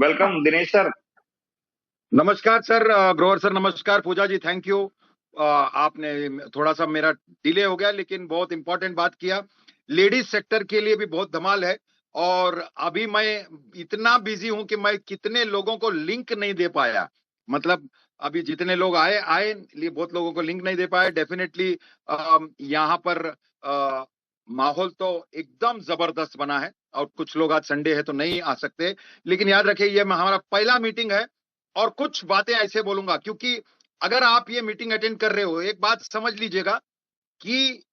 Welcome Dinesh sir. नमस्कार sir, Grover sir नमस्कार, पूजा जी thank you. आपने थोड़ा सा मेरा डिले हो गया लेकिन बहुत इंपॉर्टेंट बात किया। लेडीज सेक्टर के लिए भी बहुत धमाल है। और अभी मैं इतना बिजी हूं कि मैं कितने लोगों को लिंक नहीं दे पाया। मतलब अभी जितने लोग आए आए लिए बहुत लोगों को लिंक नहीं दे पाए। डेफिनेटली यहाँ पर माहौल तो एकदम जबरदस्त बना है। और कुछ लोग आज संडे है तो नहीं आ सकते, लेकिन याद रखिए ये हमारा पहला मीटिंग है। और कुछ बातें ऐसे बोलूंगा क्योंकि अगर आप ये मीटिंग अटेंड कर रहे हो, एक बात समझ लीजिएगा कि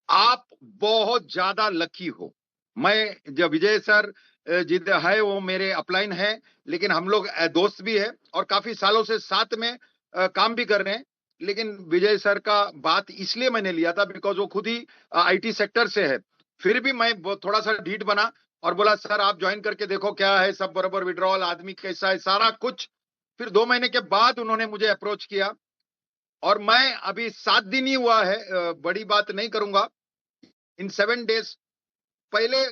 आप बहुत ज्यादा लकी हो। मैं जब विजय सर जिद है वो मेरे अपलाइन है, लेकिन हम लोग दोस्त भी है और काफी सालों से साथ में काम भी कर रहे हैं। लेकिन विजय सर का बात इसलिए मैंने लिया था बिकॉज वो खुद ही आईटी सेक्टर से है। फिर भी मैं थोड़ा सा ढीठ बना और बोला सर आप ज्वाइन करके देखो क्या है, सब बराबर विड्रॉल आदमी कैसा है सारा कुछ। फिर 2 महीने के बाद उन्होंने मुझे अप्रोच किया और मैं अभी 7 दिन ही हुआ है, बड़ी बात नहीं करूंगा। इन 7 डेज पहले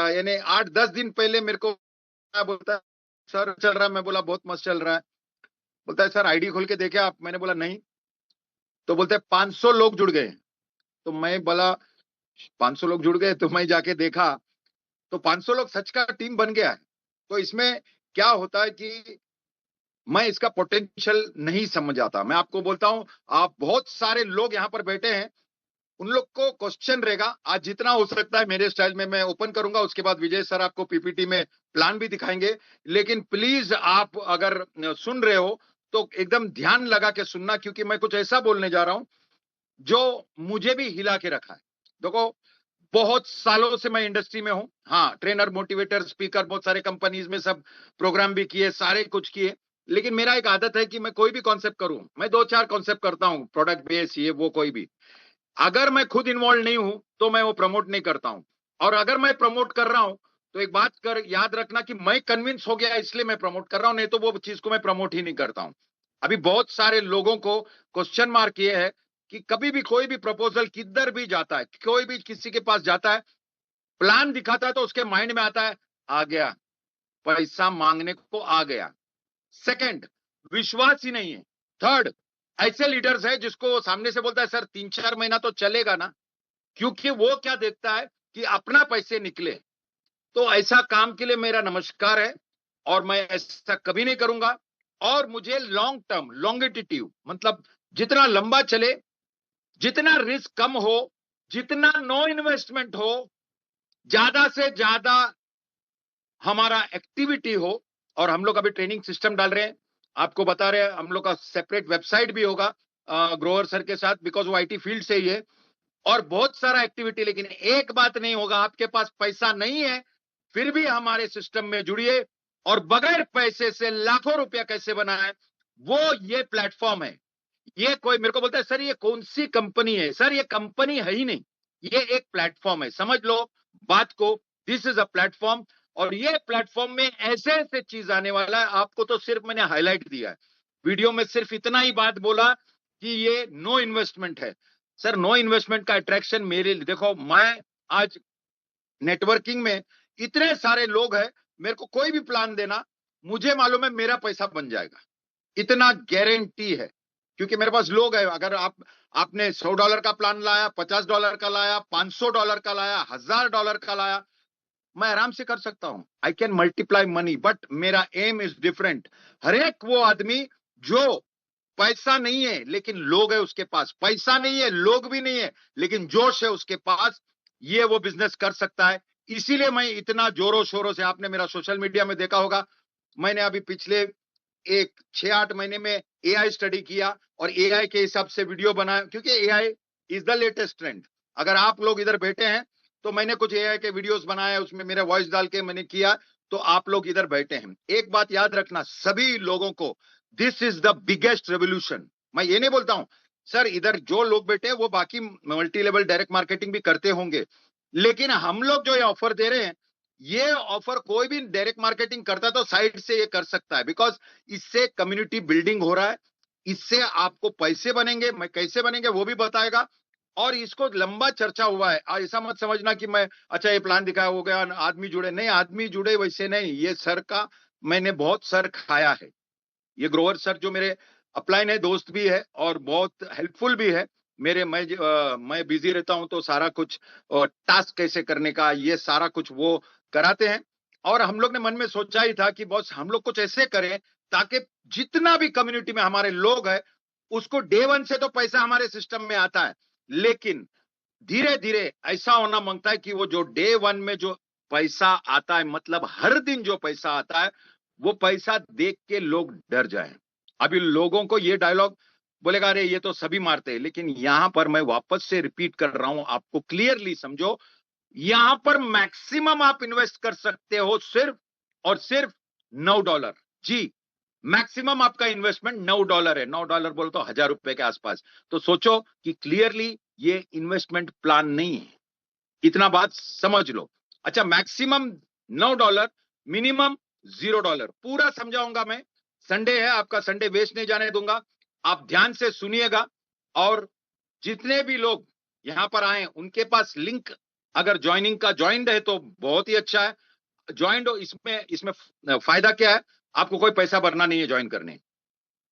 यानी 8-10 दिन पहले मेरे को क्या बोलता है, सर चल रहा है। मैं बोला बहुत मस्त चल रहा है। बोलता है सर आईडी खोल के देखे आप? मैंने बोला नहीं। तो बोलते हैं 500 लोग जुड़ गए। तो मैं बोला 500 लोग जुड़ गए? तो मैं जाके देखा तो 500 लोग सच का टीम बन गया है। तो इसमें क्या होता है कि मैं इसका पोटेंशियल नहीं समझ आता। मैं आपको बोलता हूं, आप बहुत सारे लोग यहां पर बैठे हैं, उन लोग को क्वेश्चन रहेगा। आज जितना हो सकता है मेरे स्टाइल में मैं ओपन करूंगा, उसके बाद विजय सर आपको पीपीटी में प्लान भी दिखाएंगे। लेकिन प्लीज आप अगर सुन रहे हो तो एकदम ध्यान लगा के सुनना, क्योंकि मैं कुछ ऐसा बोलने जा रहा हूं जो मुझे भी हिला के रखा है। देखो बहुत सालों से मैं इंडस्ट्री में हूं। हाँ, ट्रेनर, मोटिवेटर, स्पीकर, बहुत सारे कंपनीज में सब प्रोग्राम भी किए, सारे कुछ किए। लेकिन मेरा एक आदत है कि मैं कोई भी कॉन्सेप्ट करूं, मैं 2-4 कॉन्सेप्ट करता हूं, प्रोडक्ट बेस ये वो कोई भी। अगर मैं खुद इन्वॉल्व नहीं हूं तो मैं वो प्रमोट नहीं करता हूं। और अगर मैं प्रमोट कर रहा हूं तो एक बात कर याद रखना कि मैं कन्विंस हो गया इसलिए मैं प्रमोट कर रहा हूं, नहीं तो वो चीज को मैं प्रमोट ही नहीं करता हूं। अभी बहुत सारे लोगों को क्वेश्चन मार्क ये है कि कभी भी कोई भी प्रपोजल किधर भी जाता है, कोई भी किसी के पास जाता है, प्लान दिखाता है तो उसके माइंड में आता है आ गया, पैसा मांगने को आ गया। सेकंड, विश्वास ही नहीं है। थर्ड, ऐसे लीडर्स है जिसको सामने से बोलता है सर 3-4 महीना तो चलेगा ना, क्योंकि वो क्या देखता है कि अपना पैसे निकले। तो ऐसा काम के लिए मेरा नमस्कार है और मैं ऐसा कभी नहीं करूंगा। और मुझे लॉन्ग टर्म, लॉन्गिट्यूड मतलब जितना लंबा चले, जितना रिस्क कम हो, जितना नो इन्वेस्टमेंट हो, ज्यादा से ज्यादा हमारा एक्टिविटी हो। और हम लोग अभी ट्रेनिंग सिस्टम डाल रहे हैं, आपको बता रहे हैं। हम लोग का सेपरेट वेबसाइट भी होगा ग्रोवर सर के साथ, बिकॉज वो आईटी फील्ड से ही है। और बहुत सारा एक्टिविटी। लेकिन एक बात नहीं होगा, आपके पास पैसा नहीं है फिर भी हमारे सिस्टम में जुड़िए। और बगैर पैसे से लाखों रुपया कैसे बनाए, वो ये प्लेटफॉर्म है। ये कोई मेरे को बोलता है सर ये कौन सी कंपनी है? सर ये कंपनी है ही नहीं, ये एक प्लेटफॉर्म है, समझ लो बात को। This is a platform. और ये प्लेटफॉर्म में ऐसे ऐसे चीज आने वाला है, आपको तो सिर्फ मैंने हाईलाइट दिया है वीडियो में, सिर्फ इतना ही बात बोला कि ये नो इन्वेस्टमेंट है। सर नो इन्वेस्टमेंट का अट्रैक्शन मेरे लिए, देखो मैं आज नेटवर्किंग में इतने सारे लोग हैं, मेरे को कोई भी प्लान देना, मुझे मालूम है मेरा पैसा बन जाएगा, इतना गारंटी है। क्योंकि मेरे पास लोग है। अगर आपने $100 का प्लान लाया, $50 का लाया, $500 का लाया, $1000 का लाया, मैं आराम से कर सकता हूं। I can multiply money, but मेरा एम इज डिफरेंट। हर एक वो आदमी जो पैसा नहीं है लेकिन लोग है उसके पास, पैसा नहीं है लोग भी नहीं है लेकिन जोश है उसके पास, ये वो बिजनेस कर सकता है। इसीलिए मैं इतना जोरों शोरों से, आपने मेरा सोशल मीडिया में देखा होगा, मैंने अभी पिछले एक 6-8 महीने में एआई स्टडी किया और एआई के हिसाब से वीडियो बनाया, क्योंकि AI is the latest trend. अगर आप लोग इधर बैठे हैं तो मैंने कुछ एआई के वीडियोस बनाए, उसमें मेरा वॉइस डाल के मैंने किया, तो आप लोग इधर बैठे हैं। एक बात याद रखना सभी लोगों को, this is the biggest revolution. मैं ये नहीं बोलता हूं सर इधर जो लोग बैठे हैं वो बाकी मल्टी लेवल डायरेक्ट मार्केटिंग भी करते होंगे, लेकिन हम लोग जो ये ऑफर दे रहे हैं, ये ऑफर कोई भी डायरेक्ट मार्केटिंग करता है तो साइड से ये कर सकता है, बिकॉज इससे कम्युनिटी बिल्डिंग हो रहा है, इससे आपको पैसे बनेंगे। मैं कैसे बनेंगे वो भी बताएगा। और इसको लंबा चर्चा हुआ है, ऐसा मत समझना कि मैं अच्छा ये प्लान दिखाया हो गया आदमी जुड़े, नहीं आदमी जुड़े वैसे नहीं, ये सर का मैंने बहुत सर खाया है। ये ग्रोवर सर जो मेरे अपलाइन है, दोस्त भी है और बहुत हेल्पफुल भी है मेरे। मैं बिजी रहता हूं तो सारा कुछ टास्क कैसे करने का ये सारा कुछ वो कराते हैं। और हम लोग ने मन में सोचा ही था कि बॉस हम लोग कुछ ऐसे करें ताकि जितना भी कम्युनिटी में हमारे लोग हैं उसको डे वन से तो पैसा हमारे सिस्टम में आता है, लेकिन धीरे धीरे ऐसा होना मांगता है कि वो जो डे वन में जो पैसा आता है, मतलब हर दिन जो पैसा आता है, वो पैसा देख के लोग डर जाएं। अभी लोगों को ये डायलॉग बोलेगा, अरे ये तो सभी मारते हैं, लेकिन यहां पर मैं वापस से रिपीट कर रहा हूं, आपको क्लियरली समझो। यहां पर मैक्सिमम आप इन्वेस्ट कर सकते हो सिर्फ और सिर्फ $9। जी, मैक्सिमम आपका इन्वेस्टमेंट $9 है। $9 बोल तो ₹1000 के आसपास। तो सोचो कि क्लियरली ये इन्वेस्टमेंट प्लान नहीं है। इतना बात समझ लो। अच्छा, मैक्सिमम $9, मिनिमम $0। पूरा समझाऊंगा मैं। संडे है, आपका संडे वेस्ट नहीं जाने दूंगा। आप ध्यान से सुनिएगा और जितने भी लोग यहां पर आए उनके पास लिंक अगर ज्वाइनिंग का ज्वाइंड है तो बहुत ही अच्छा है। ज्वाइंड हो, इसमें इसमें फायदा क्या है? आपको कोई पैसा भरना नहीं है ज्वाइन करने,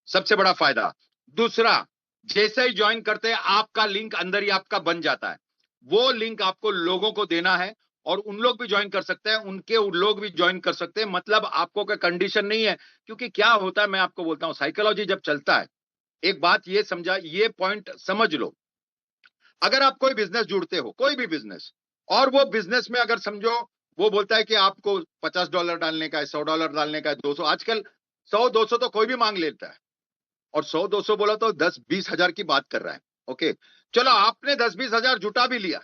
सबसे बड़ा फायदा। दूसरा, जैसे ही ज्वाइन करते हैं आपका लिंक अंदर ही आपका बन जाता है। वो लिंक आपको लोगों को देना है और उन लोग भी ज्वाइन कर सकते हैं, उनके उन लोग भी ज्वाइन कर सकते हैं। मतलब आपको कोई कंडीशन नहीं है। क्योंकि क्या होता है, मैं आपको बोलता हूं, साइकोलॉजी जब चलता है, एक बात ये समझा, ये पॉइंट समझ लो। अगर आप कोई बिजनेस जुड़ते हो, कोई भी बिजनेस, और वो बिजनेस में अगर समझो वो बोलता है कि आपको $50 डालने का है, $100 डालने का है, 200, आजकल 100-200 तो कोई भी मांग लेता है। और 100-200 बोला तो 10-20 हजार की बात कर रहा है। ओके, चलो आपने 10-20 हजार जुटा भी लिया,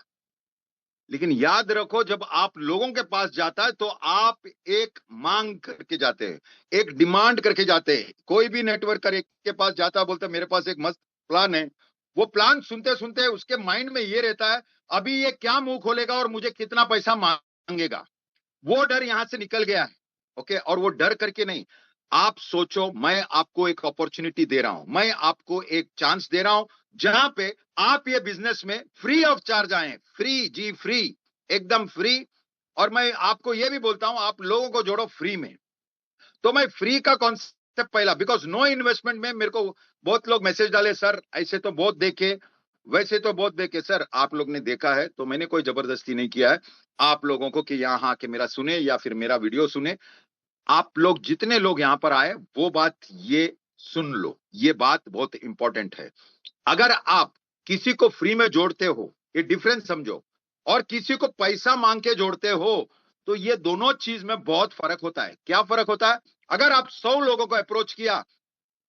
लेकिन याद रखो जब आप लोगों के पास जाता है तो आप एक मांग करके जाते हैं, एक डिमांड करके जाते हैं। कोई भी नेटवर्कर एक के पास जाता है, बोलता है मेरे पास एक मस्त प्लान है। वो प्लान सुनते सुनते उसके माइंड में ये रहता है, अभी ये क्या मुंह खोलेगा और मुझे कितना पैसा मांगेगा। वो डर यहां से निकल गया है। ओके, और वो डर करके नहीं, आप सोचो मैं आपको एक अपॉर्चुनिटी दे रहा हूं, मैं आपको एक चांस दे रहा हूं जहां पे आप ये बिजनेस में फ्री ऑफ चार्ज आए। फ्री, जी फ्री, एकदम फ्री। और मैं आपको ये भी बोलता हूं आप लोगों को जोड़ो फ्री में। तो मैं फ्री का कॉन्सेप्ट पहला, बिकॉज नो इन्वेस्टमेंट में, मेरे को बहुत लोग मैसेज डाले, सर ऐसे तो बहुत देखे, वैसे तो बहुत देखे। सर आप लोग ने देखा है तो मैंने कोई जबरदस्ती नहीं किया है आप लोगों को कि यहां आके मेरा सुने या फिर मेरा वीडियो सुने। आप लोग जितने लोग यहां पर आए वो बात ये सुन लो, ये बात बहुत इंपॉर्टेंट है। अगर आप किसी को फ्री में जोड़ते हो, ये डिफरेंस समझो, और किसी को पैसा मांग के जोड़ते हो, तो ये दोनों चीज में बहुत फर्क होता है। क्या फर्क होता है? अगर आप 100 लोगों को अप्रोच किया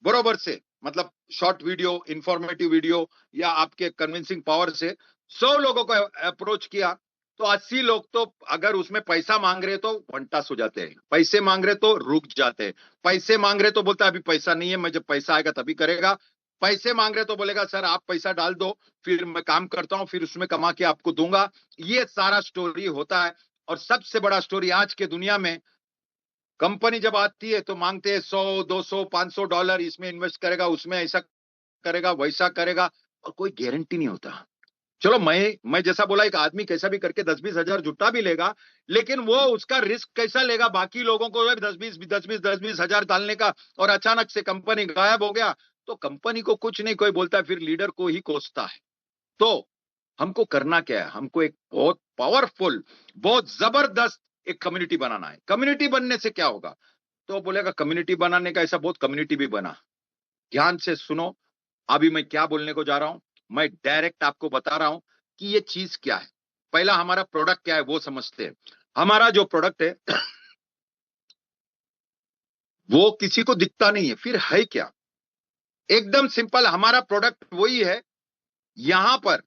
बरोबर से, मतलब शॉर्ट वीडियो, इंफॉर्मेटिव वीडियो या आपके कन्विंसिंग पावर से 100 लोगों को अप्रोच किया, तो 80 लोग तो अगर उसमें पैसा मांग रहे तो वंटास हो जाते हैं, पैसे मांग रहे तो रुक जाते हैं, पैसे मांग रहे तो बोलता है अभी पैसा नहीं है, मैं जब पैसा आएगा तभी करेगा, पैसे मांग रहे तो बोलेगा सर आप पैसा डाल दो, फिर मैं काम करता हूं, फिर उसमें कमा के आपको दूंगा। ये सारा स्टोरी होता है। और सबसे बड़ा स्टोरी आज के दुनिया में, कंपनी जब आती है तो मांगते हैं 100, 200, $500, इसमें इन्वेस्ट करेगा, उसमें ऐसा करेगा, वैसा करेगा, और कोई गारंटी नहीं होता। चलो मैं जैसा बोला, एक आदमी कैसा भी करके 10-20 हजार जुटा भी लेगा, लेकिन वो उसका रिस्क कैसा लेगा? बाकी लोगों को 10-20 हजार डालने का, और अचानक से कंपनी गायब हो गया तो कंपनी को कुछ नहीं कोई बोलता है, फिर लीडर को ही कोसता है। तो हमको करना क्या है? हमको एक बहुत पावरफुल, बहुत जबरदस्त एक कम्युनिटी बनाना है। कम्युनिटी बनने से क्या होगा? तो बोलेगा कम्युनिटी बनाने का, ऐसा बहुत कम्युनिटी भी बना। ध्यान से सुनो, अभी मैं क्या बोलने को जा रहा हूं, मैं डायरेक्ट आपको बता रहा हूं कि ये चीज क्या है। पहला हमारा प्रोडक्ट क्या है वो समझते हैं। हमारा जो प्रोडक्ट है वो किसी को दिखता नहीं है, फिर है क्या? एकदम सिंपल, हमारा प्रोडक्ट वही है। यहां पर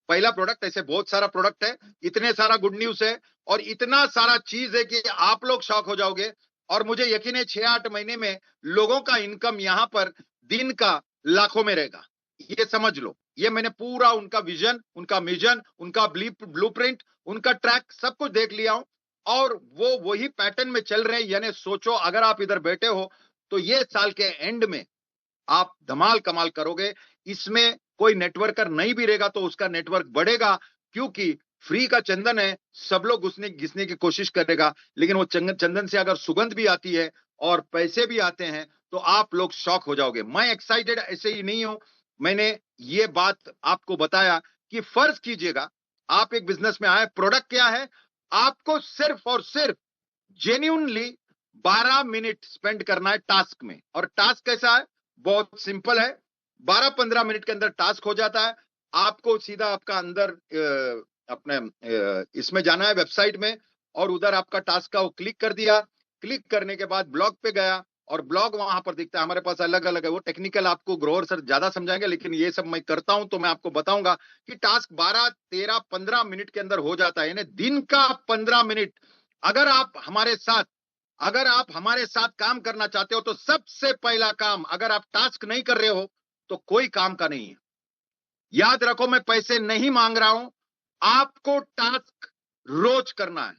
पहला प्रोडक्ट, ऐसे बहुत सारा प्रोडक्ट है, इतने सारा गुड न्यूज है और इतना सारा चीज है कि आप लोग शॉक हो जाओगे। और मुझे यकीन है 6-8 महीने में लोगों का इनकम यहां पर दिन का लाखों में रहेगा। ये समझ लो, ये मैंने पूरा उनका विजन, उनका मिशन, उनका ब्लूप्रिंट, उनका ट्रैक सब कुछ देख लिया हूं, और वो वही पैटर्न में चल रहे हैं। यानी सोचो अगर आप इधर बैठे हो तो ये साल के एंड में आप धमाल कमाल करोगे। इसमें कोई नेटवर्कर नहीं भी रहेगा तो उसका नेटवर्क बढ़ेगा, क्योंकि फ्री का चंदन है, सब लोग घुसने घिसने की कोशिश करेगा, लेकिन वो चंदन से अगर सुगंध भी आती है और पैसे भी आते हैं तो आप लोग शॉक हो जाओगे। मैं एक्साइटेड ऐसे ही नहीं हूं, मैंने ये बात आपको बताया कि फर्ज कीजिएगा आप एक बिजनेस में आए, प्रोडक्ट क्या है, आपको सिर्फ और सिर्फ जेन्युइनली 12 मिनट स्पेंड करना है टास्क में। और टास्क कैसा है, बहुत सिंपल है, 12-15 मिनट के अंदर टास्क हो जाता है। आपको सीधा आपका अंदर अपने इसमें जाना है वेबसाइट में, और उधर आपका टास्क का वो क्लिक कर दिया, क्लिक करने के बाद ब्लॉग पे गया और ब्लॉग वहां पर दिखता है। हमारे पास अलग अलग है, वो टेक्निकल आपको ग्रोवर सर ज्यादा समझाएंगे, लेकिन ये सब मैं करता हूं तो मैं आपको बताऊंगा कि टास्क 12, 13, 15 मिनट के अंदर हो जाता है, यानी दिन का 15 मिनट। अगर आप हमारे साथ काम करना चाहते हो तो सबसे पहला काम, अगर आप टास्क नहीं कर रहे हो तो कोई काम का नहीं है। याद रखो, मैं पैसे नहीं मांग रहा हूं, आपको टास्क रोज करना है।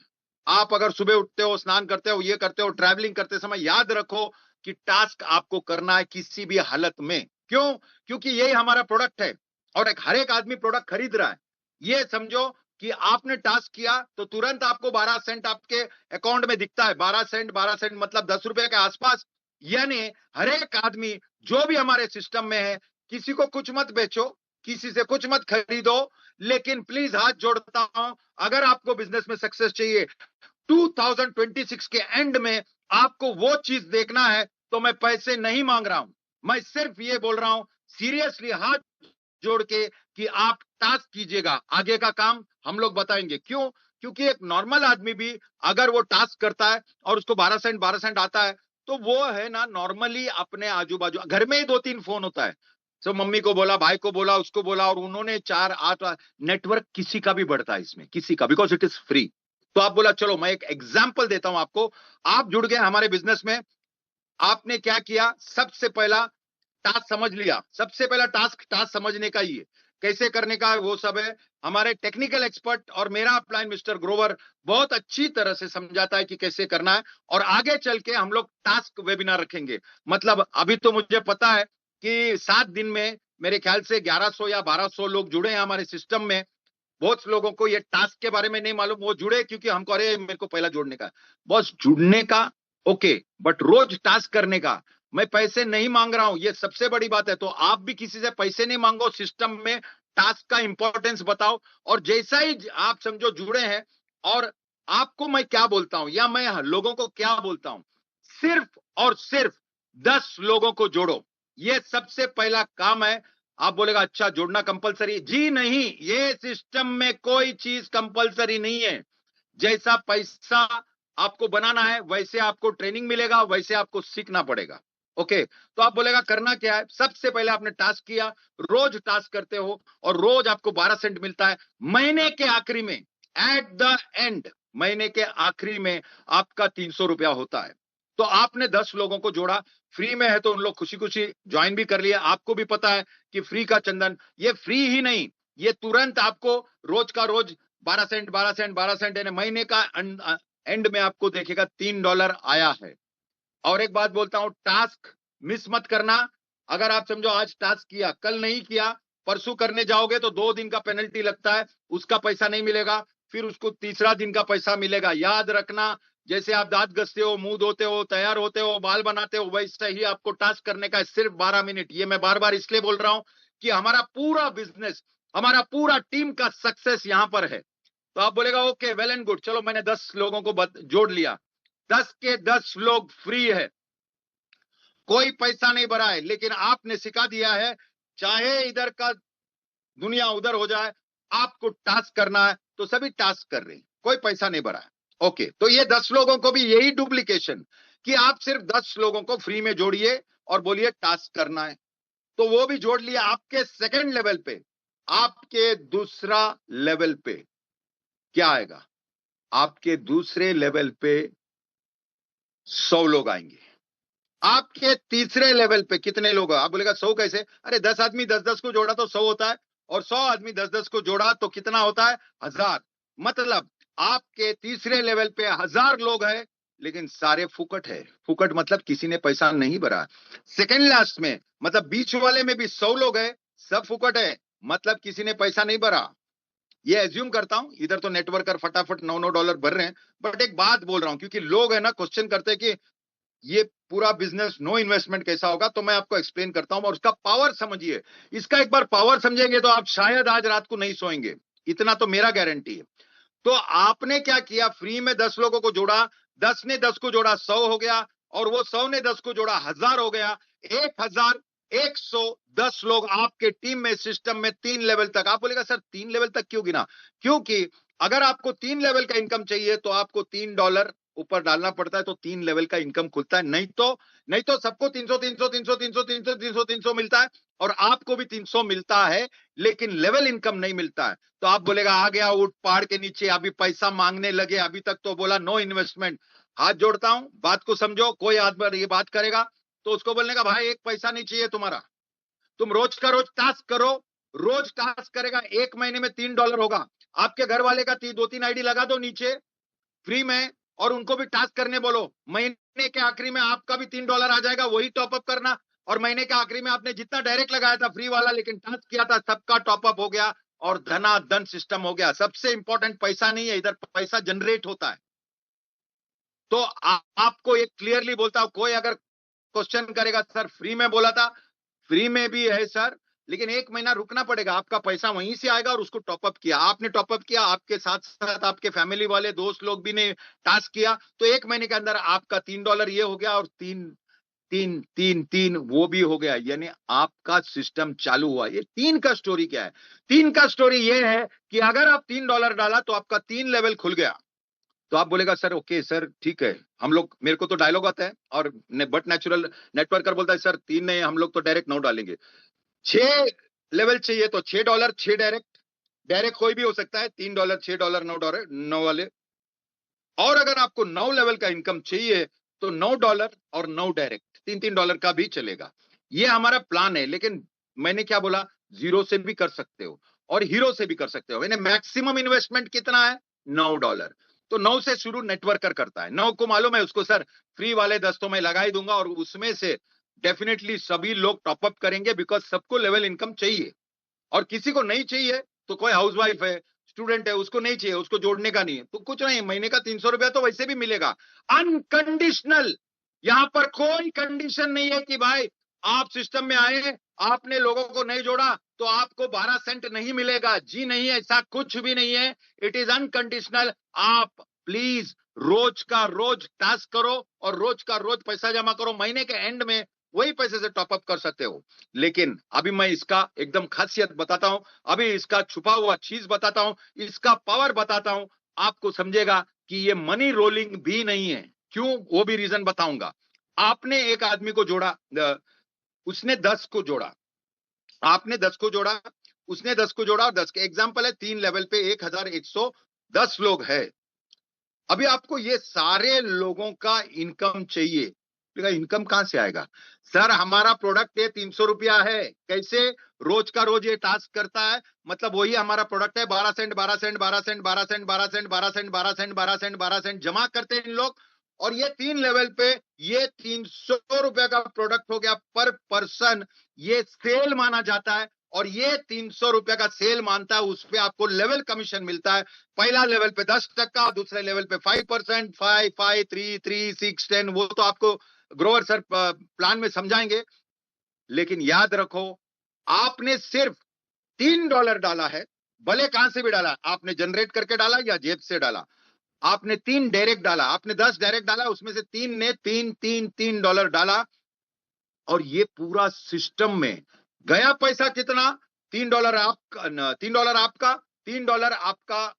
आप अगर सुबह उठते हो, स्नान करते हो, ये करते हो, ट्रैवलिंग करते समय, याद रखो कि टास्क आपको करना है किसी भी हालत में। क्यों? क्योंकि यही हमारा प्रोडक्ट है और हर एक आदमी प्रोडक्ट खरीद रहा है। ये समझो कि आपने टास्क किया तो तुरंत आपको 12 सेंट आपके अकाउंट में दिखता है। 12 सेंट मतलब 10 रुपए के आसपास। यानी हर एक आदमी जो भी हमारे सिस्टम में है, किसी को कुछ मत बेचो, किसी से कुछ मत खरीदो, लेकिन प्लीज हाथ जोड़ता हूं, अगर आपको बिजनेस में सक्सेस चाहिए 2026 के एंड में, आपको वो चीज देखना है, तो मैं पैसे नहीं मांग रहा हूं, मैं सिर्फ ये बोल रहा हूं सीरियसली हाथ जोड़ के कि आप टास्क कीजिएगा, आगे का काम हम लोग बताएंगे। क्यों? क्योंकि एक नॉर्मल आदमी भी अगर वो टास्क करता है और उसको 12 सेंट आता है, तो वो है ना, नॉर्मली अपने आजू बाजू घर में ही 2-3 फोन होता है, तो मम्मी को बोला, भाई को बोला, उसको बोला, और उन्होंने 4-8 नेटवर्क किसी का भी बढ़ता है इसमें, किसी का, बिकॉज इट इज फ्री। तो आप बोला चलो मैं एक एग्जाम्पल देता हूं आपको, आप जुड़ गए हमारे बिजनेस में, आपने क्या किया, सबसे पहला टास्क समझ लिया। सबसे पहला टास्क टास्क समझने का ही है, कैसे करने का है वो सब है, हमारे टेक्निकल एक्सपर्ट और मेरा अपलाइन मिस्टर ग्रोवर बहुत अच्छी तरह से समझाता है कि कैसे करना है। और आगे चल के हम लोग टास्क वेबिनार रखेंगे। मतलब अभी तो मुझे पता है कि 7 दिन में मेरे ख्याल से 1100 या 1200 लोग जुड़े हैं हमारे सिस्टम में। बहुत लोगों को ये टास्क के बारे में नहीं मालूम, वो जुड़े क्योंकि हमको अरे मेरे को पहला जोड़ने का, बस जुड़ने का ओके, बट रोज टास्क करने का। मैं पैसे नहीं मांग रहा हूं, ये सबसे बड़ी बात है। तो आप भी किसी से पैसे नहीं मांगो, सिस्टम में टास्क का इंपॉर्टेंस बताओ, और जैसा ही आप समझो जुड़े हैं, और आपको मैं क्या बोलता हूं या मैं लोगों को क्या बोलता हूं, सिर्फ और सिर्फ 10 लोगों को जोड़ो, ये सबसे पहला काम है। आप बोलेगा अच्छा जोड़ना कंपलसरी? जी नहीं, ये सिस्टम में कोई चीज कंपलसरी नहीं है। जैसा पैसा आपको बनाना है वैसे आपको ट्रेनिंग मिलेगा, वैसे आपको सीखना पड़ेगा। ओके, तो आप बोलेगा करना क्या है, सबसे पहले आपने टास्क किया, रोज टास्क करते हो और रोज आपको 12 सेंट मिलता है। महीने के आखिरी में, एट द एंड, महीने के आखिरी में आपका 300 रुपया होता है। तो आपने 10 लोगों को जोड़ा, फ्री में है तो उन लोग खुशी खुशी ज्वाइन भी कर लिया। आपको भी पता है कि फ्री का चंदन, ये फ्री ही नहीं, ये तुरंत आपको रोज का रोज 12 सेंट 12 सेंट 12 सेंट, यानी महीने का एंड में आपको देखेगा $3 आया है। और एक बात बोलता हूं, टास्क मिस मत करना। अगर आप समझो आज टास्क किया, कल नहीं किया, परसों करने जाओगे तो 2 दिन का पेनल्टी लगता है, उसका पैसा नहीं मिलेगा, फिर उसको तीसरा दिन का पैसा मिलेगा। याद रखना, जैसे आप दांत घसते हो, मुंह धोते हो, तैयार होते हो, बाल बनाते हो, वैसे ही आपको टास्क करने का है, सिर्फ 12 मिनट। ये मैं बार बार इसलिए बोल रहा हूं कि हमारा पूरा बिजनेस, हमारा पूरा टीम का सक्सेस यहां पर है। तो आप बोलेगा ओके वेल एंड गुड, चलो मैंने 10 लोगों को जोड़ लिया, 10 के 10 लोग फ्री है, कोई पैसा नहीं भरा है, लेकिन आपने सिखा दिया है चाहे इधर का दुनिया उधर हो जाए, आपको टास्क करना है, तो सभी टास्क कर रहे हैं, कोई पैसा नहीं भरा है। ओके, तो ये 10 लोगों को भी यही डुप्लीकेशन कि आप सिर्फ 10 लोगों को फ्री में जोड़िए और बोलिए टास्क करना है, तो वो भी जोड़ लिया। आपके सेकंड लेवल पे, आपके दूसरा लेवल पे क्या आएगा, आपके दूसरे लेवल पे 100 लोग आएंगे। आपके तीसरे लेवल पे कितने लोग? आप बोलेगा 100 कैसे? अरे 10 आदमी 10-10 को जोड़ा तो 100 होता है, और 100 आदमी 10-10 को जोड़ा तो कितना होता है? 1000। मतलब आपके तीसरे लेवल पे 1000 लोग हैं, लेकिन सारे फुकट है। फुकट मतलब किसी ने पैसा नहीं भरा। सेकंड लास्ट में, मतलब बीच वाले में भी 100 लोग हैं, सब फुकट है, मतलब किसी ने पैसा नहीं भरा। ये एज्यूम करता हूं, इधर तो नेटवर्कर फटाफट $9 भर रहे हैं, बट एक बात बोल रहा हूं क्योंकि लोग है ना क्वेश्चन करते हैं कि ये पूरा बिजनेस नो इन्वेस्टमेंट कैसा होगा, तो मैं आपको एक्सप्लेन करता हूं और उसका पावर समझिए। इसका एक बार पावर समझेंगे तो आप शायद आज रात को नहीं सोएंगे, इतना तो मेरा गारंटी है। तो आपने क्या किया, फ्री में 10 लोगों को जोड़ा, 10 ने 10 को जोड़ा 100 हो गया, और वो 100 ने 10 को जोड़ा 1000 हो गया। 1110 लोग आपके टीम में, सिस्टम में 3 लेवल तक। आप बोलेगा सर 3 लेवल तक क्यों गिना? क्योंकि अगर आपको 3 लेवल का इनकम चाहिए तो आपको $3 ऊपर डालना पड़ता है, तो 3 लेवल का इनकम खुलता है। नहीं तो सबको 300 300 300 300 300 300 300 मिलता है, और आपको भी 300 मिलता है, लेकिन लेवल इनकम नहीं मिलता है। तो आप बोलेगा आ गया ऊंट पहाड़ के नीचे, अभी पैसा मांगने लगे, अभी तक तो बोला नो इन्वेस्टमेंट। हाथ जोड़ता हूं, बात को समझो। कोई आदमी ये बात करेगा तो उसको बोलने का भाई एक पैसा नहीं चाहिए तुम्हारा, तुम रोज का रोज टास्क करो। रोज टास्क करेगा, 1 महीने में $3 होगा। आपके घर वाले का 2-3 आईडी लगा दो नीचे फ्री में, और उनको भी टास्क करने बोलो। महीने के आखिरी में आपका भी $3 आ जाएगा, वही टॉपअप करना। और महीने के आखिरी में आपने जितना डायरेक्ट लगाया था फ्री वाला, लेकिन टास्क किया था, सबका टॉपअप हो गया और धनाधन सिस्टम हो गया। सबसे इंपॉर्टेंट पैसा नहीं है, इधर पैसा जनरेट होता है। तो आपको एक क्लियरली बोलता हूं, कोई अगर क्वेश्चन करेगा सर फ्री में बोला था, फ्री में भी है सर, लेकिन 1 महीना रुकना पड़ेगा, आपका पैसा वहीं से आएगा। और उसको टॉपअप किया, आपने टॉपअप किया, आपके साथ साथ आपके फैमिली वाले दोस्त लोग भी ने टास्क किया, तो 1 महीने के अंदर आपका $3 ये हो गया, और तीन तीन तीन तीन वो भी हो गया, यानी आपका सिस्टम चालू हुआ। ये 3 का स्टोरी क्या है? 3 का स्टोरी ये है कि अगर आप $3 डाला तो आपका 3 लेवल खुल गया। तो आप बोलेगा सर ओके सर ठीक है, हम लोग, मेरे को तो डायलॉग आता है, और बट नेचुरल नेटवर्कर बोलता है सर 3 नहीं, हम लोग तो डायरेक्ट 9 डालेंगे। 6 लेवल चाहिए तो $6, 6 डायरेक्ट, डायरेक्ट कोई भी हो सकता है, $3, $6, $9, 9 वाले। और अगर आपको 9 लेवल का इनकम चाहिए तो $9 और 9 डायरेक्ट, $3 का भी चलेगा। ये हमारा प्लान है। लेकिन मैंने क्या बोला, जीरो से भी कर सकते हो और हीरो से भी कर सकते हो। मैंने मैक्सिमम इन्वेस्टमेंट कितना है, $9। तो 9 से शुरू नेटवर्कर करता है। 9 को मालूम है उसको सर फ्री वाले 10 तो मैं लगा ही दूंगा, और उसमें से डेफिनेटली सभी लोग टॉपअप करेंगे, बिकॉज सबको लेवल इनकम चाहिए। और किसी को नहीं चाहिए तो कोई हाउसवाइफ है, स्टूडेंट है, उसको नहीं चाहिए, उसको जोड़ने का नहीं है, तो कुछ नहीं, महीने का ₹300 तो वैसे भी मिलेगा, अनकंडीशनल। यहां पर कोई कंडीशन नहीं है कि भाई आप सिस्टम में आए, आपने लोगों को नहीं जोड़ा तो आपको 12 सेंट नहीं मिलेगा। जी नहीं, ऐसा कुछ भी नहीं है। It is unconditional. आप प्लीज रोज का रोज टास्क करो और रोज का रोज पैसा जमा करो। महीने के एंड में वही पैसे से टॉपअप कर सकते हो। लेकिन अभी मैं इसका एकदम खासियत बताता हूं, अभी इसका छुपा हुआ चीज बताता हूं, इसका पावर बताता हूं। आपको समझेगा कि ये मनी रोलिंग भी नहीं है। क्यों, वो भी रीजन बताऊंगा। आपने एक आदमी को जोड़ा, उसने 10 को जोड़ा, आपने 10 को जोड़ा, उसने 10 को जोड़ा, और 10 के एग्जाम्पल है 3 लेवल पे 1110 लोग है। अभी आपको ये सारे लोगों का इनकम चाहिए, इनकम कहां से आएगा? सर हमारा प्रोडक्ट ये ₹300 है। कैसे? रोज का रोज ये टास्क करता है, मतलब वही हमारा प्रोडक्ट है। 12 cent 12 cent 12 cent 12 cent 12 cent 12 cent 12 cent 12 cent 12 cent जमा करते हैं इन लोग, और ये 3 लेवल पे ये ₹300 का प्रोडक्ट हो गया पर पर्सन। ये सेल माना जाता है, और ये ₹300 का सेल मानता है, उस पर आपको लेवल कमीशन मिलता है। पहला लेवल पे 10%, दूसरे लेवल पे 5%, 5 5 3 3 6 10, वो तो आपको ग्रोवर सर प्लान में समझाएंगे। लेकिन याद रखो, आपने सिर्फ $3 डाला है, भले कहां से भी डाला, आपने जनरेट करके डाला या जेब से डाला। आपने 3 डायरेक्ट डाला, आपने 10 डायरेक्ट डाला, उसमें से 3 ने $3 डाला, और ये पूरा सिस्टम में गया पैसा कितना? $3 आपका, $3 आपका, $3 आपका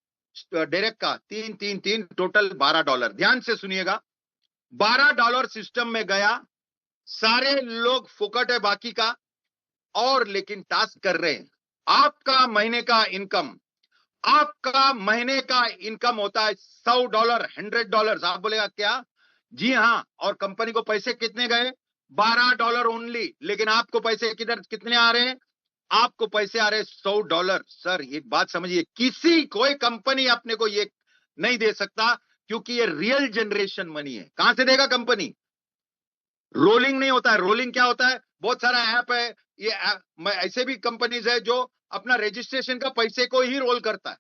डायरेक्ट का, 3 टोटल $12। ध्यान से सुनिएगा, $12 सिस्टम में गया। सारे लोग फुकट है बाकी का, और लेकिन टास्क कर रहे हैं। आपका महीने का इनकम, आपका महीने का इनकम होता है $100, $100। आप बोलेगा क्या? जी हां। और कंपनी को पैसे कितने गए? $12 ओनली। लेकिन आपको पैसे किधर कितने आ रहे हैं? आपको पैसे आ रहे हैं $100। सर एक बात समझिए, कोई कंपनी अपने को ये नहीं दे सकता, क्योंकि ये रियल जनरेशन मनी है। कहां से देगा कंपनी? रोलिंग नहीं होता है। रोलिंग क्या होता है? बहुत सारा ऐप है, ये ऐसे भी कंपनीज है जो अपना रजिस्ट्रेशन का पैसे को ही रोल करता है।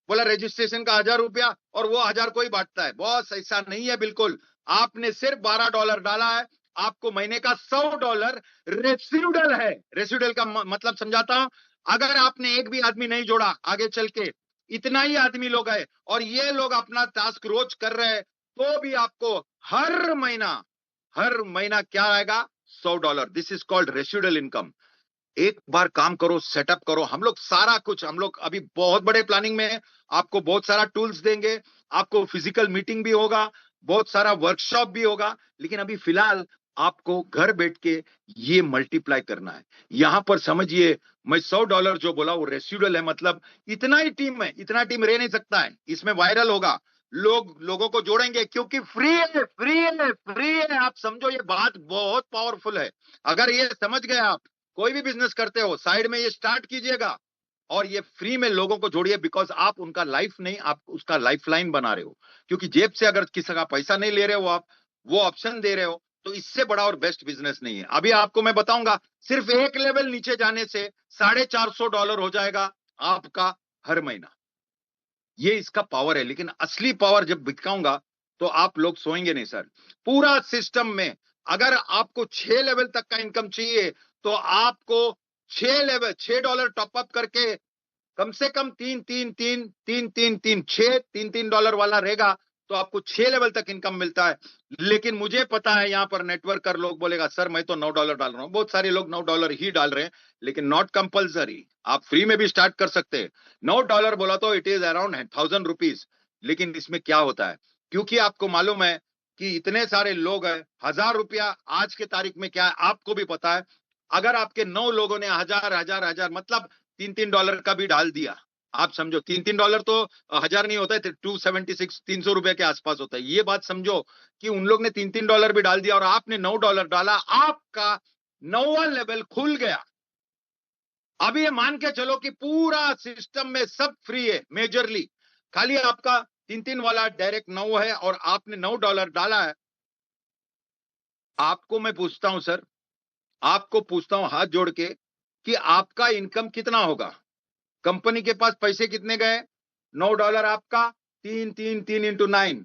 बोला रजिस्ट्रेशन का 1000 रुपया और वो 1000 को ही बांटता है। बॉस ऐसा नहीं है बिल्कुल, आपने सिर्फ $12 डाला है, आपको महीने का $100 रेसिडुअल है। रेसिडुअल का मतलब समझाता हूं, अगर आपने एक भी आदमी नहीं जोड़ा आगे चल के, इतना ही आदमी लोग है और ये लोग अपना टास्क रोज कर रहे हैं, तो भी आपको हर महीना क्या आएगा? $100। This is called residual income. एक बार काम करो, सेटअप करो। हम लोग सारा कुछ, हम लोग अभी बहुत बड़े प्लानिंग में है, आपको बहुत सारा टूल्स देंगे, आपको फिजिकल मीटिंग भी होगा, बहुत सारा वर्कशॉप भी होगा, लेकिन अभी फिलहाल आपको घर बैठ के ये मल्टीप्लाई करना है। यहां पर समझिए, मैं $100 जो बोला वो रेसिडुअल है, मतलब इतना ही टीम है, इतना टीम रह नहीं सकता है, इसमें वायरल होगा, लोगों को जोड़ेंगे, क्योंकि फ्री है, फ्री है, फ्री है। आप समझो, ये बात बहुत पावरफुल है। अगर ये समझ गए आप, कोई भी बिजनेस करते हो साइड में ये स्टार्ट कीजिएगा और ये फ्री में लोगों को जोड़िए, बिकॉज आप उनका लाइफ नहीं, आप उसका लाइफ लाइन बना रहे हो। क्योंकि जेब से अगर किसी का पैसा नहीं ले रहे हो आप, वो ऑप्शन दे रहे हो, तो इससे बड़ा और बेस्ट बिजनेस नहीं है। अभी आपको मैं बताऊंगा, सिर्फ एक लेवल नीचे जाने से $450 हो जाएगा आपका हर महीना। ये इसका पावर है, लेकिन असली पावर जब दिखाऊंगा तो आप लोग सोएंगे नहीं सर। पूरा सिस्टम में अगर आपको 6 लेवल तक का इनकम चाहिए, तो आपको $6 टॉपअप करके कम से कम तीन डॉलर वाला रहेगा, तो आपको 6 लेवल तक इनकम मिलता है। लेकिन मुझे पता है यहां पर नेटवर्कर लोग बोलेगा, सर मैं तो $9 डाल रहा हूं। बहुत सारे लोग $9 ही डाल रहे हैं, लेकिन नॉट कंपल्सरी, आप फ्री में भी स्टार्ट कर सकते हैं। $9 बोला तो इट इज अराउंड ₹1000। लेकिन इसमें क्या होता है, क्योंकि आपको मालूम है कि इतने सारे लोग हैं, ₹1000 आज के तारीख में क्या है आपको भी पता है। अगर आपके 9 लोगों ने हजार मतलब $3 का भी डाल दिया, आप समझो $3 तो 1000 नहीं होता है, 276 ₹300 के आसपास होता है। ये बात समझो कि उन लोग ने $3 भी डाल दिया और आपने $9 डाला, आपका 9वां लेवल खुल गया। अब ये मान के चलो कि पूरा सिस्टम में सब फ्री है मेजरली, खाली आपका 3 वाला डायरेक्ट 9 है और आपने $9 डाला है। आपको मैं पूछता हूं सर, आपको पूछता हूं हाथ जोड़ के, कि आपका इनकम कितना होगा? कंपनी के पास पैसे कितने गए? $9 आपका, तीन तीन तीन इंटू 9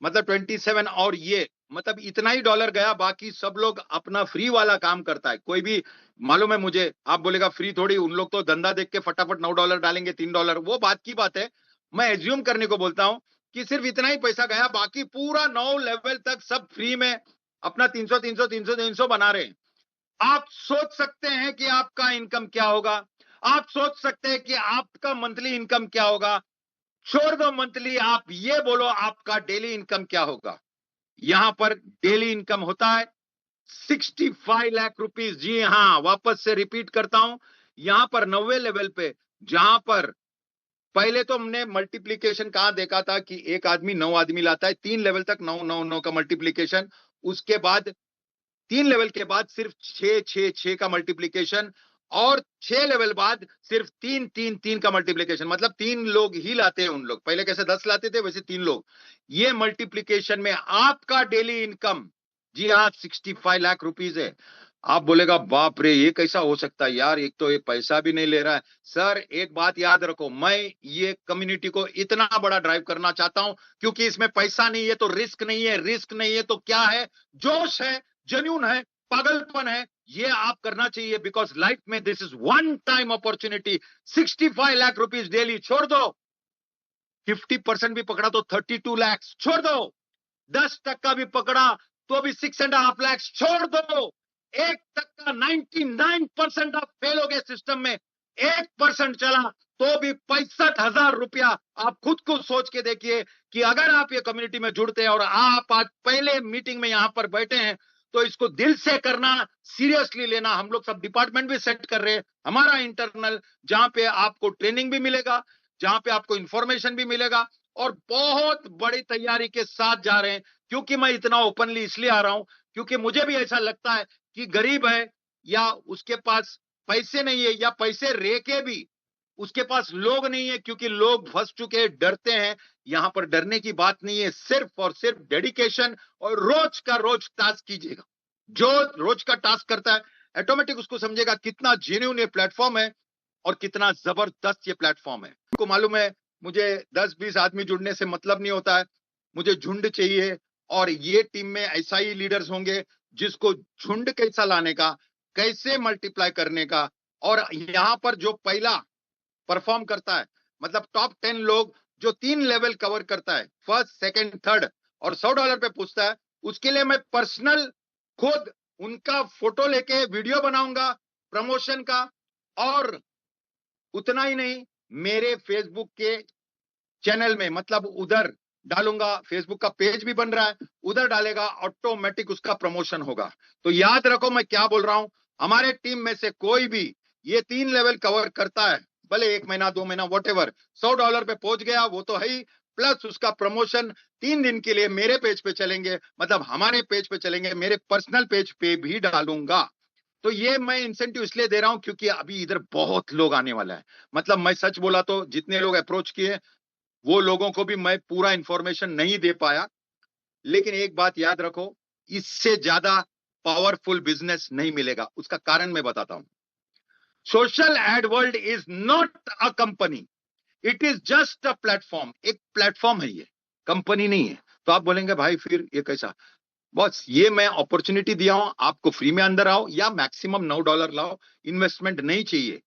मतलब 27, और ये मतलब इतना ही डॉलर गया। बाकी सब लोग अपना फ्री वाला काम करता है। कोई भी मालूम है मुझे, आप बोलेगा फ्री थोड़ी, उन लोग तो धंधा देख के फटाफट $9 डालेंगे, $3, वो बात की बात है। मैं एज्यूम करने को बोलता हूं कि सिर्फ इतना ही पैसा गया, बाकी पूरा 9 लेवल तक सब फ्री में अपना 300 बना रहे हैं। आप सोच सकते हैं कि आपका इनकम क्या होगा, आप सोच सकते हैं कि आपका मंथली इनकम क्या होगा। छोड़ दो मंथली, आप ये बोलो आपका डेली इनकम क्या होगा। यहां पर डेली इनकम होता है 65 लाख रुपीस। जी हां, वापस से रिपीट करता हूं, यहां पर 90 लेवल पे, जहां पर पहले तो हमने मल्टीप्लीकेशन कहां देखा था कि एक आदमी 9 आदमी लाता है, 3 लेवल तक 9 9 9 का मल्टीप्लीकेशन, उसके बाद 3 लेवल के बाद सिर्फ 6 6 6 का मल्टीप्लीकेशन, और 6 लेवल बाद सिर्फ 3 3 3 का मल्टीप्लीकेशन, मतलब 3 लोग ही लाते हैं। उन लोग पहले कैसे 10 लाते थे, वैसे 3 लोग। ये मल्टीप्लीकेशन में आपका डेली इनकम, जी हाँ, 65 लाख रुपीस है। आप बोलेगा बाप रे, ये कैसा हो सकता है यार, एक तो ये पैसा भी नहीं ले रहा है। सर एक बात याद रखो, मैं ये कम्युनिटी को इतना बड़ा ड्राइव करना चाहता हूं क्योंकि इसमें पैसा नहीं है तो रिस्क नहीं है, रिस्क नहीं है तो क्या है, जोश है, जनून है, पागलपन है। ये आप करना चाहिए, बिकॉज लाइफ में this is one time opportunity. 65 lakh rupees daily, छोड़ दो 50% भी पकड़ा तो 32 लाख, छोड़ दो 10% भी पकड़ा तो भी 6.5 लाख, छोड़ दो 1% 99% आप फेल हो गए सिस्टम में, 1% चला तो भी ₹65,000। आप खुद को सोच के देखिए कि अगर आप ये कम्युनिटी में जुड़ते हैं और आप आज पहले मीटिंग में यहां पर बैठे हैं, तो इसको दिल से करना, सीरियसली लेना। हम लोग सब डिपार्टमेंट भी सेट कर रहे हैं, हमारा इंटरनल, जहां पे आपको ट्रेनिंग भी मिलेगा, जहां पे आपको इंफॉर्मेशन भी मिलेगा, और बहुत बड़ी तैयारी के साथ जा रहे हैं। क्योंकि मैं इतना ओपनली इसलिए आ रहा हूं क्योंकि मुझे भी ऐसा लगता है कि गरीब है या उसके पास पैसे नहीं है, या पैसे रह के भी उसके पास लोग नहीं है, क्योंकि लोग फंस चुके हैं, डरते हैं। यहां पर डरने की बात नहीं है, सिर्फ और सिर्फ डेडिकेशन और रोज का रोज टास्क कीजिएगा। जो रोज का टास्क करता है, ऑटोमेटिक उसको समझेगा कितना जेन्युइन ये प्लेटफॉर्म है और कितना जबरदस्त ये प्लेटफॉर्म है। आपको मालूम है, मुझे 10-20 आदमी जुड़ने से मतलब नहीं होता है, मुझे झुंड चाहिए। और ये टीम में ऐसा ही लीडर्स होंगे जिसको झुंड कैसा लाने का, कैसे मल्टीप्लाई करने का। और यहाँ पर जो पहला परफॉर्म करता है, मतलब टॉप 10 लोग जो 3 लेवल कवर करता है, फर्स्ट, सेकंड, थर्ड, और $100 पे पूछता है, उसके लिए मैं पर्सनल खुद उनका फोटो लेके वीडियो बनाऊंगा प्रमोशन का। और उतना ही नहीं, मेरे फेसबुक के चैनल में, मतलब उधर डालूंगा, फेसबुक का पेज भी बन रहा है, उधर डालेगा, ऑटोमेटिक उसका प्रमोशन होगा। तो याद रखो मैं क्या बोल रहा हूं, हमारे टीम में से कोई भी ये 3 लेवल कवर करता है, भले 1 महीना 2 महीना वॉटेवर, $100 पे पहुंच गया वो तो है ही, प्लस उसका प्रमोशन 3 दिन के लिए मेरे पेज पे चलेंगे, मतलब हमारे पेज पे चलेंगे, मेरे पर्सनल पेज पे भी डालूंगा। तो ये मैं इंसेंटिव इसलिए दे रहा हूं क्योंकि अभी इधर बहुत लोग आने वाला है। मतलब मैं सच बोला तो जितने लोग अप्रोच किए वो लोगों को भी मैं पूरा इंफॉर्मेशन नहीं दे पाया। लेकिन एक बात याद रखो, इससे ज्यादा पावरफुल बिजनेस नहीं मिलेगा। उसका कारण मैं बताता हूं। Social ad world is not a company, it is just a platform. एक प्लेटफॉर्म है, ये कंपनी नहीं है। तो आप बोलेंगे भाई फिर ये कैसा? बस ये मैं अपॉर्चुनिटी दिया हूं, आपको फ्री में अंदर आओ या मैक्सिमम $9 लाओ, इन्वेस्टमेंट नहीं चाहिए।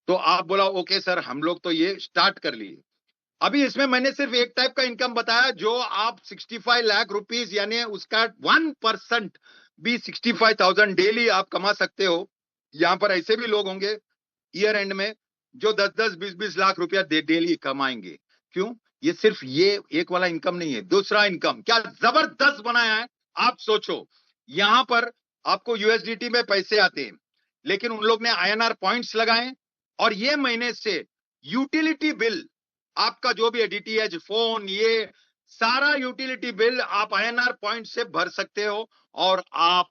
तो आप बोला ओके सर, हम लोग तो ये स्टार्ट कर लिए। अभी इसमें मैंने सिर्फ एक टाइप का इनकम बताया, जो आप 65 लाख रुपीस, यानी उसका 1% भी 65,000 डेली आप कमा सकते हो। यहां पर ऐसे भी लोग होंगे ईयर एंड में जो 10-10, 20-20 लाख रुपया डेली कमाएंगे। क्यों? ये सिर्फ ये एक वाला इनकम नहीं है, दूसरा इनकम क्या जबरदस्त बनाया है। आप सोचो, यहां पर आपको यूएसडीटी में पैसे आते हैं, लेकिन उन लोग ने आईएनआर पॉइंट्स लगाए, और ये महीने से यूटिलिटी बिल आपका जो भी है, डीटीएच, फोन, ये सारा यूटिलिटी बिल आप आईएनआर पॉइंट से भर सकते हो। और आप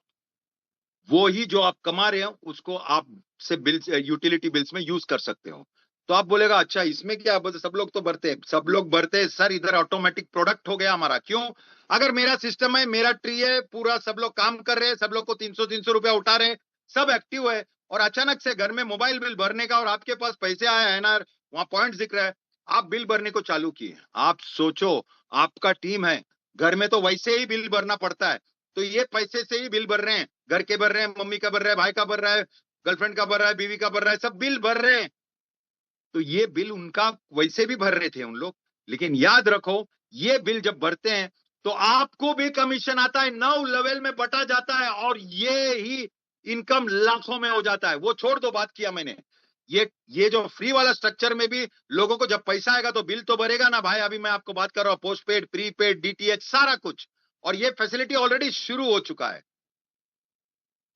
वो ही जो आप कमा रहे हो उसको आप से बिल, यूटिलिटी बिल्स में यूज कर सकते हो। तो आप बोलेगा अच्छा इसमें क्या, सब लोग तो भरते हैं, सब लोग भरते हैं सर, इधर ऑटोमेटिक प्रोडक्ट हो गया हमारा। क्यों? अगर मेरा सिस्टम है, मेरा ट्री है, पूरा सब लोग काम कर रहे हैं, सब लोग को 300-300 रुपया उठा रहे हैं, सब एक्टिव है, और अचानक से घर में मोबाइल बिल भरने का और आपके पास पैसे आए हैं ना, वहां पॉइंट दिख रहा है, आप बिल भरने को चालू किए। आप सोचो, आपका टीम है, घर में तो वैसे ही बिल भरना पड़ता है, तो ये पैसे से ही बिल भर रहे हैं, घर के भर रहे हैं, मम्मी का भर रहा है, भाई का भर रहा है, गर्लफ्रेंड का भर रहा है, बीवी का भर रहा है, सब बिल भर रहे हैं। तो ये बिल उनका वैसे भी भर रहे थे उन लोग। लेकिन याद रखो, ये बिल जब भरते हैं तो आपको भी कमीशन आता है, 9 लेवल में बटा जाता है, और ये ही इनकम लाखों में हो जाता है। वो छोड़ दो, बात किया मैंने, ये जो फ्री वाला स्ट्रक्चर में भी लोगों को जब पैसा आएगा तो बिल तो भरेगा ना भाई। अभी मैं आपको बात कर रहा हूं, पोस्ट पेड, प्रीपेड, डीटीएच, सारा कुछ, और ये फैसिलिटी ऑलरेडी शुरू हो चुका है।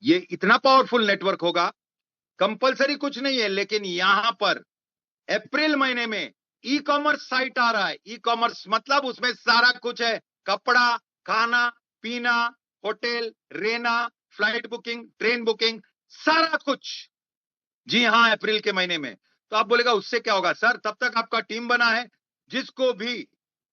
ये इतना पावरफुल नेटवर्क होगा, कंपलसरी कुछ नहीं है, लेकिन यहां पर अप्रैल महीने में ई कॉमर्स साइट आ रहा है। ई कॉमर्स मतलब उसमें सारा कुछ है, कपड़ा, खाना पीना, होटल, रहना, फ्लाइट बुकिंग, ट्रेन बुकिंग, सारा कुछ। जी हाँ, अप्रैल के महीने में। तो आप बोलेगा उससे क्या होगा सर? तब तक आपका टीम बना है, जिसको भी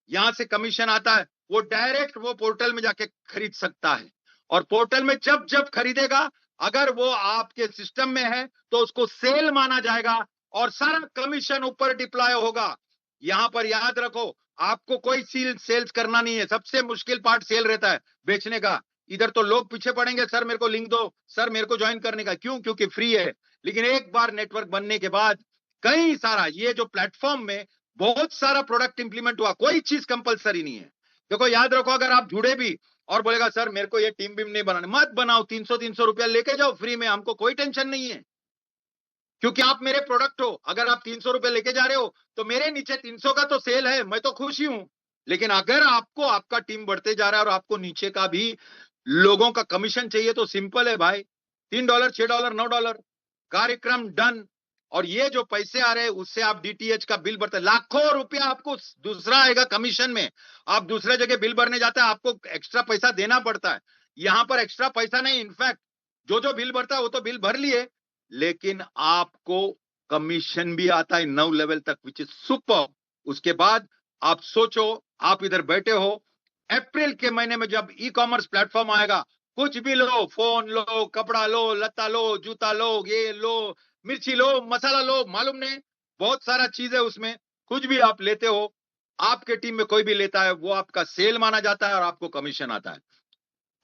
यहां से कमीशन आता है वो डायरेक्ट वो पोर्टल में जाके खरीद सकता है, और पोर्टल में जब जब खरीदेगा, अगर वो आपके सिस्टम में है तो उसको सेल माना जाएगा, और सारा कमीशन ऊपर डिप्लॉय होगा। यहां पर याद रखो, आपको कोई सेल्स करना नहीं है। सबसे मुश्किल पार्ट सेल रहता है, बेचने का। इधर तो लोग पीछे पड़ेंगे, सर मेरे को लिंक दो, सर मेरे को ज्वाइन करने का। क्यों? क्योंकि फ्री है। लेकिन एक बार नेटवर्क बनने के बाद कई सारा, ये जो प्लेटफॉर्म में बहुत सारा प्रोडक्ट इंप्लीमेंट हुआ, कोई चीज कंपलसरी नहीं है। देखो याद रखो, अगर आप जुड़े भी और बोलेगा सर मेरे को ये टीम बीम नहीं बनाने, मत बनाओ, 300-300 रुपया लेके जाओ फ्री में, हमको कोई टेंशन नहीं है, क्योंकि आप मेरे प्रोडक्ट हो। अगर आप 300 रुपए लेके जा रहे हो तो मेरे नीचे 300 का तो सेल है, मैं तो खुश ही हूं। लेकिन अगर आपको आपका टीम बढ़ते जा रहा है और आपको नीचे का भी लोगों का कमीशन चाहिए, तो सिंपल है भाई, $3, $6, $9, कार्यक्रम डन। और ये जो पैसे आ रहे हैं उससे आप डीटीएच का बिल भरते, लाखों रुपया आपको दूसरा आएगा कमीशन में। आप दूसरे जगह बिल भरने जाते हैं, आपको एक्स्ट्रा पैसा देना पड़ता है। यहां पर एक्स्ट्रा पैसा नहीं, इनफैक्ट जो जो बिल भरता है वो तो बिल भर लिए, लेकिन आपको कमीशन भी आता है 9 लेवल तक, विच इज सुपर। उसके बाद आप सोचो, आप इधर बैठे हो, अप्रैल के महीने में जब ई कॉमर्स प्लेटफॉर्म आएगा, कुछ भी लो, फोन लो, कपड़ा लो, लता लो, जूता लो, ये लो, मिर्ची लो, मसाला लो, मालूम नहीं, बहुत सारा चीज है उसमें। कुछ भी आप लेते हो, आपके टीम में कोई भी लेता है, वो आपका सेल माना जाता है और आपको कमीशन आता है।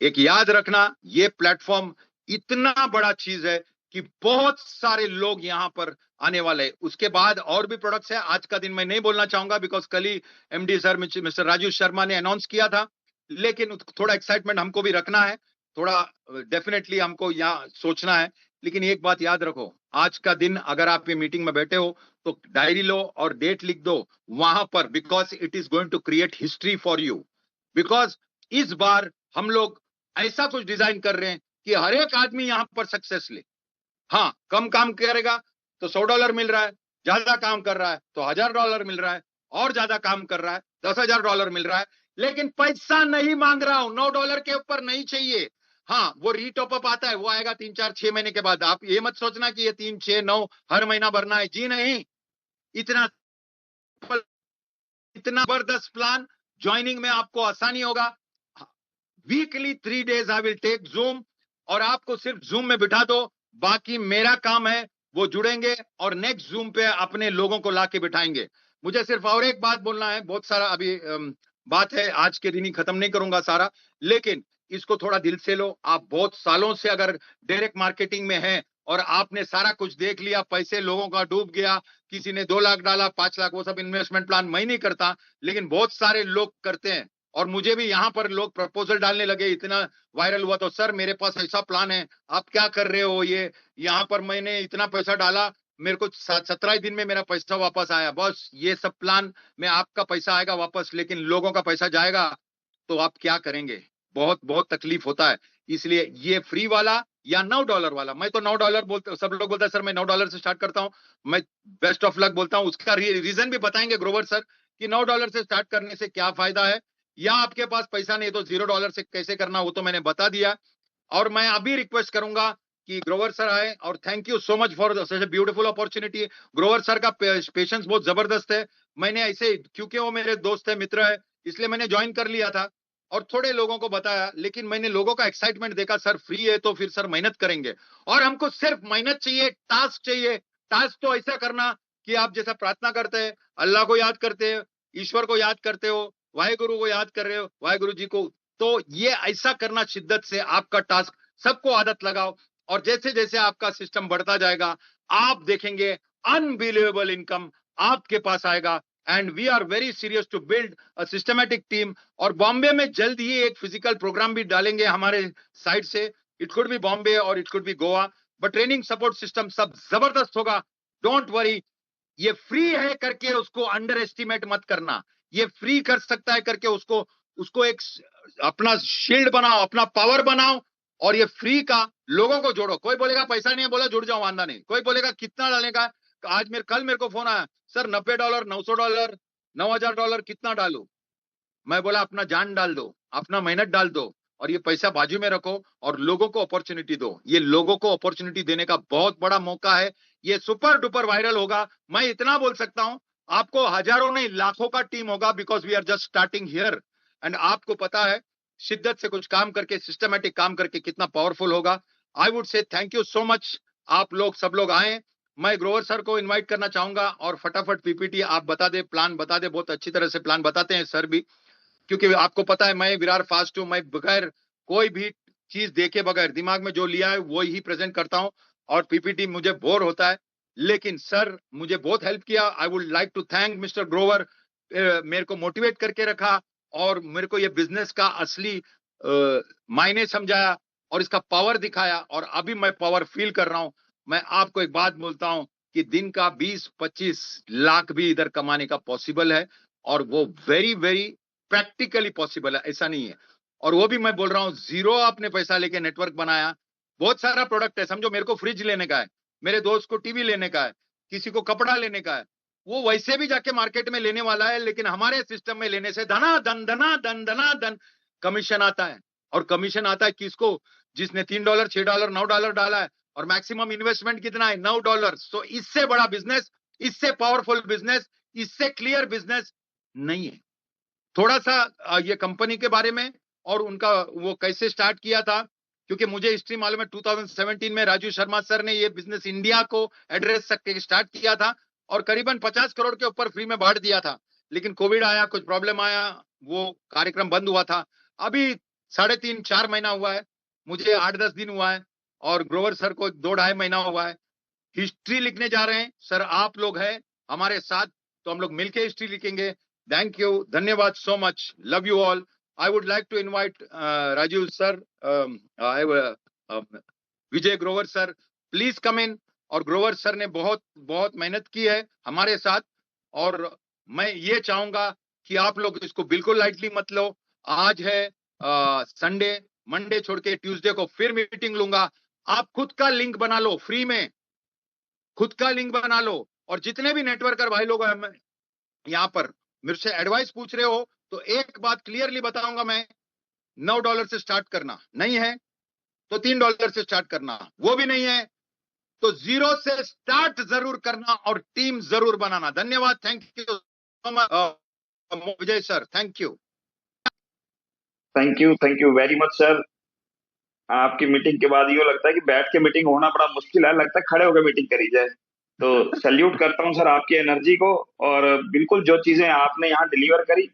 एक याद रखना, ये प्लेटफॉर्म इतना बड़ा चीज है कि बहुत सारे लोग यहां पर आने वाले हैं। उसके बाद और भी प्रोडक्ट्स है। आज का दिन मैं नहीं बोलना चाहूंगा बिकॉज कल ही MD sir mister Raju Sharma ने अनाउंस किया था, लेकिन थोड़ा एक्साइटमेंट हमको भी रखना है, थोड़ा डेफिनेटली हमको यहाँ सोचना है। लेकिन एक बात याद रखो, आज का दिन अगर आप ये मीटिंग में बैठे हो तो डायरी लो और डेट लिख दो वहां पर, because it is going to create history for you. Because इस बार हम लोग ऐसा कुछ डिजाइन कर रहे हैं कि हर एक आदमी यहां पर सक्सेस ले। हाँ, कम काम करेगा तो $100 मिल रहा है, ज्यादा काम कर रहा है तो $1000 मिल रहा है, और ज्यादा काम कर रहा है $10,000 मिल रहा है। लेकिन पैसा नहीं मांग रहा हूं, $9 के ऊपर नहीं चाहिए। हाँ, वो रीटॉप अप आता है, वो आएगा 3 4 6 महीने के बाद। आप ये मत सोचना कि ये 3 6 9 हर महीना भरना है, जी नहीं। इतना इतना जबरदस्त प्लान, ज्वाइनिंग में आपको आसानी होगा। Weekly 3 days I will take Zoom, और आपको सिर्फ जूम में बिठा दो, बाकी मेरा काम है, वो जुड़ेंगे और नेक्स्ट जूम पे अपने लोगों को लाके बिठाएंगे। मुझे सिर्फ और एक बात बोलना है, बहुत सारा अभी बात है, आज के दिन ही खत्म नहीं करूंगा सारा, लेकिन इसको थोड़ा दिल से लो। आप बहुत सालों से अगर डायरेक्ट मार्केटिंग में हैं और आपने सारा कुछ देख लिया, पैसे लोगों का डूब गया, किसी ने 2 लाख डाला, 5 लाख, वो सब इन्वेस्टमेंट प्लान मैं नहीं करता, लेकिन बहुत सारे लोग करते हैं। और मुझे भी यहाँ पर लोग प्रपोजल डालने लगे, इतना वायरल हुआ तो सर मेरे पास ऐसा प्लान है, आप क्या कर रहे हो, ये यहाँ पर मैंने इतना पैसा डाला, मेरे को 17 दिन में मेरा पैसा वापस आया। बस ये सब प्लान में आपका पैसा आएगा वापस, लेकिन लोगों का पैसा जाएगा तो आप क्या करेंगे? बहुत बहुत तकलीफ होता है। इसलिए ये फ्री वाला या $9 वाला, मैं तो $9 बोलते, सब लोग बोलते हैं सर मैं $9 से स्टार्ट करता हूं, मैं बेस्ट ऑफ लक बोलता हूं। उसका रीजन भी बताएंगे ग्रोवर सर कि $9 से स्टार्ट करने से क्या फायदा है, या आपके पास पैसा नहीं है तो $0 से कैसे करना, वो तो मैंने बता दिया। और मैं अभी रिक्वेस्ट करूंगा कि ग्रोवर सर आए, और thank you so much for such a beautiful opportunity. Grover sir का पेशेंस बहुत जबरदस्त है। मैंने ऐसे, क्योंकि वो मेरे दोस्त है, मित्र है, इसलिए मैंने ज्वाइन कर लिया था और थोड़े लोगों को बताया, लेकिन मैंने लोगों का एक्साइटमेंट देखा, सर फ्री है तो फिर सर मेहनत करेंगे, और हमको सिर्फ मेहनत चाहिए, टास्क चाहिए। टास्क तो ऐसा करना कि आप जैसा प्रार्थना करते हैं, अल्लाह को याद करते हो, ईश्वर को याद करते हो, वाहेगुरु को याद कर रहे हो, वाहेगुरु जी को, तो ये ऐसा करना शिद्दत से। आपका टास्क, सबको आदत लगाओ, और जैसे जैसे आपका सिस्टम बढ़ता जाएगा आप देखेंगे अनबिलीवेबल इनकम आपके पास आएगा। And we are very serious to build a systematic team. और बॉम्बे में जल्द ही एक फिजिकल प्रोग्राम भी डालेंगे हमारे साइड से। इट कुड बी बॉम्बे और it could be Goa, but training support system सब जबरदस्त होगा। डोंट वरी, ये फ्री है करके उसको अंडर एस्टिमेट मत करना। ये फ्री कर सकता है करके उसको उसको एक अपना शील्ड बनाओ, अपना पावर बनाओ, और ये फ्री का लोगों को जोड़ो। कोई बोलेगा पैसा नहीं है, बोला जुड़ जाओ, वांदा नहीं। कोई बोलेगा कितना डालने का, आज कल मेरे को फोन आया, सर $90, $900, $9,000 कितना डालू? मैं बोला अपना जान डाल दो, अपना मेहनत डाल दो, और ये पैसा बाजू में रखो और लोगों को अपॉर्चुनिटी दो। ये लोगों को अपॉर्चुनिटी देने का बहुत बड़ा मौका है। ये सुपर डुपर वायरल होगा। मैं इतना बोल सकता हूं, आपको हजारों नहीं लाखों का टीम होगा, because we are just starting here. And आपको पता है शिद्दत से कुछ काम करके, सिस्टमेटिक काम करके कितना पावरफुल होगा। I would say thank you so much. आप लोग सब लोग आए। मैं ग्रोवर सर को इनवाइट करना चाहूंगा, और फटाफट पीपीटी आप बता दे, प्लान बता दे। बहुत अच्छी तरह से प्लान बताते हैं सर भी, क्योंकि आपको पता है मैं विरार फास्ट हूं। मैं बगैर कोई भी चीज देखे, बगैर दिमाग में जो लिया है वो ही प्रेजेंट करता हूं, और पीपीटी मुझे बोर होता है। लेकिन सर मुझे बहुत हेल्प किया। I would like to thank mister Grover, मेरे को मोटिवेट करके रखा, और मेरे को ये बिजनेस का असली मायने समझाया, और इसका पावर दिखाया, और अभी मैं पावर फील कर रहा हूं। मैं आपको एक बात बोलता हूं कि दिन का 20-25 लाख भी इधर कमाने का पॉसिबल है, और वो वेरी वेरी प्रैक्टिकली पॉसिबल है, ऐसा नहीं है। और वो भी मैं बोल रहा हूं, जीरो आपने पैसा लेके नेटवर्क बनाया। बहुत सारा प्रोडक्ट है, समझो मेरे को फ्रिज लेने का है, मेरे दोस्त को टीवी लेने का है, किसी को कपड़ा लेने का है, वो वैसे भी जाके मार्केट में लेने वाला है, लेकिन हमारे सिस्टम में लेने से धना धन धना धन धना धन कमीशन आता है। और कमीशन आता है किसको? जिसने $3 $6 $9 डाला है, और मैक्सिमम इन्वेस्टमेंट कितना है? $9। तो इससे बड़ा बिजनेस, इससे पावरफुल बिजनेस, इससे क्लियर बिजनेस नहीं है। थोड़ा सा ये कंपनी के बारे में और उनका वो कैसे स्टार्ट किया था, क्योंकि मुझे हिस्ट्री मालूम है। 2017 में राजू शर्मा सर ने ये बिजनेस इंडिया को एड्रेस करके स्टार्ट किया था, और करीबन 50 करोड़ के ऊपर फ्री में बांट दिया था, लेकिन कोविड आया, कुछ प्रॉब्लम आया, वो कार्यक्रम बंद हुआ था। अभी 3.5-4 महीना हुआ है, मुझे 8-10 दिन हुआ है, और ग्रोवर सर को 2-2.5 महीना हुआ है। हिस्ट्री लिखने जा रहे हैं सर, आप लोग हैं हमारे साथ, तो हम लोग मिलके हिस्ट्री लिखेंगे। थैंक यू, धन्यवाद so much, love you all. I would like to invite Rajiv sir, Vijay Grover sir, please come in. और ग्रोवर सर ने बहुत बहुत मेहनत की है हमारे साथ, और मैं ये चाहूंगा कि आप लोग इसको बिल्कुल लाइटली मत लो। आज है संडे, मंडे छोड़ के ट्यूसडे को फिर मीटिंग लूंगा। आप खुद का लिंक बना लो, फ्री में खुद का लिंक बना लो। और जितने भी नेटवर्कर भाई लोग हैं यहाँ पर मेरे से एडवाइस पूछ रहे हो, तो एक बात क्लियरली बताऊंगा मैं, $9 से स्टार्ट करना, नहीं है तो $3 से स्टार्ट करना, वो भी नहीं है तो 0 से स्टार्ट जरूर करना, और टीम जरूर बनाना। धन्यवाद, thank you so much Vijay sir, thank you. Thank you very much sir. आपकी मीटिंग के बाद यूँ लगता है कि बैठ के मीटिंग होना बड़ा मुश्किल है, लगता है खड़े होकर मीटिंग करी जाए। तो सैल्यूट करता हूँ सर आपकी एनर्जी को, और बिल्कुल जो चीजें आपने यहाँ डिलीवर करी